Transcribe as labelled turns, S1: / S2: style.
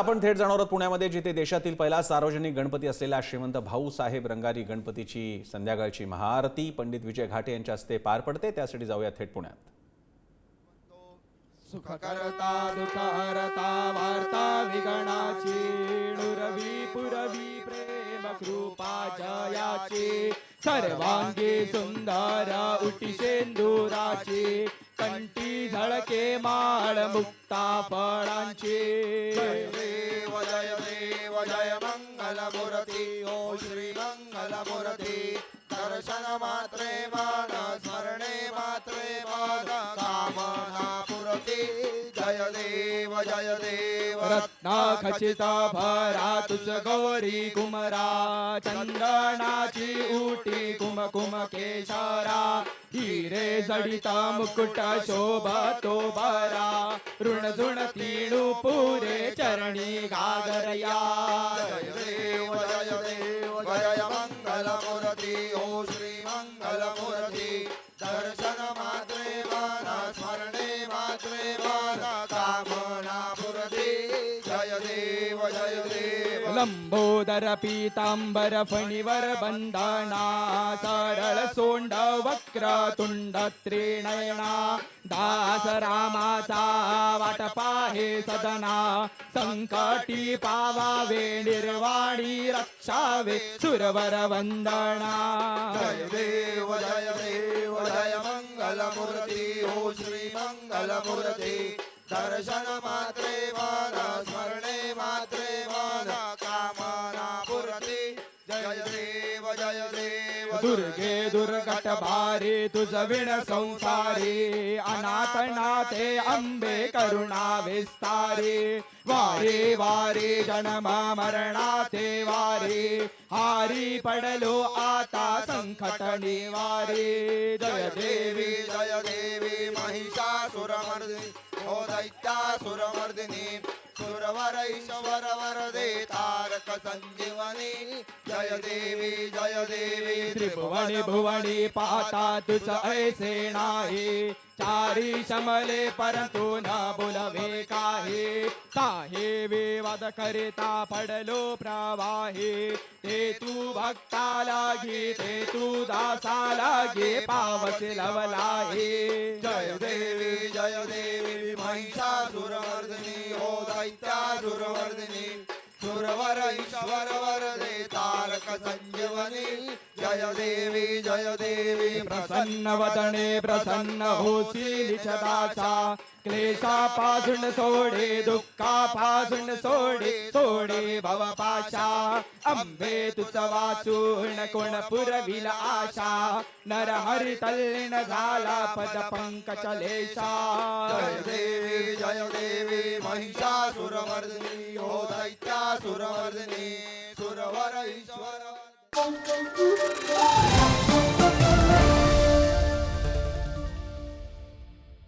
S1: आपण थेट जाणार आहोत पुण्यामध्ये, जिथे देशातील पहिला सार्वजनिक गणपती असलेला श्रीमंत भाऊसाहेब रंगारी गणपतीची संध्याकाळची महाआरती पंडित विजय घाटे यांच्या हस्ते पार पडते। त्यासाठी जाऊया थेट पुण्यात।
S2: सुख करता दुःख हरता वार्ता विगणाची नुरवी पुरवी प्रेम कृपा जयाची सर्वांगी सुंदर उटी शेंदुराची कंठी झळके माळ मुक्ता फळांची
S3: जय देव जय मंगल मूर्ती ओ श्री मंगल मूर्ती दर्शन मात्रे मान स्मरणे मात्रे मान कामना पूर्ती जय देव
S2: रत्ना खचित भरा तुझ गौरी कुमरा चंदनाची उटी कुमकुम केशरा हिरे जडिता मुकुट शोभतो बरा ऋण झुण तीणू पुरे चरणी गागरया
S3: जय देव जय मंगल मूर्ती ओ श्री मंगल मूर्ती दर्शन मात्रे मान स्मरणे मात्रे मान कामना पूर्ती जय देव
S2: लंबोदर पीतांबर फणीवर बंधना सरळ सोंड वक्र तुंड त्रिनयना दास रामाचा वाट पाहे सदना संकटी पावावे निर्वाणी रक्षावे सुरवर वंदना
S3: जय देव जय मंगल मूर्ती ओ श्री मंगल मूर्ती दर्शन मात्रे मान स्मरणे मात्रे मान कामना पूर्ती जय देव
S2: दुर्गे दुर्गट भारी तुझ विण संसारी अनाथ नाथे अंबे करुणा विस्तारी वारे वारे जन्म मरणाते वारे हारी पडलो आता संकट निवारे
S3: जय देवी महिषासुरमर्दिनी ओ दैत्यासुरमर्दिनी सुरवर ईश्वर वरदे तारक संजीवनी जय देवी
S2: त्रिभुवनी भुवनी पाहता तुझ ऐसे नाही चारी शमले परंतु न बोलवे काहे विवाद करिता पडलो प्रवाहे ते तू भक्ता लागी ते तू दासा लागे पावस लवलाहे
S3: जय देवी महिषासुरमर्दिनी ओ दैत्यासुरमर्दिनी सुरवर ईश्वर वरदे तारक संजीवनी जय देवी
S2: प्रसन्न वदने प्रसन्न होसी लिखदाचा क्लेशापासून सोडे दुःखापासून सोडे भवपाशा अंबे तुझ वाचून कोण पुरविल आशा नर हरी तल्लीन झाला पद पंकजलेशा
S3: जय देवी महिषासुरमर्दिनी ओ दैत्यासुरमर्दिनी सुरवर ईश्वर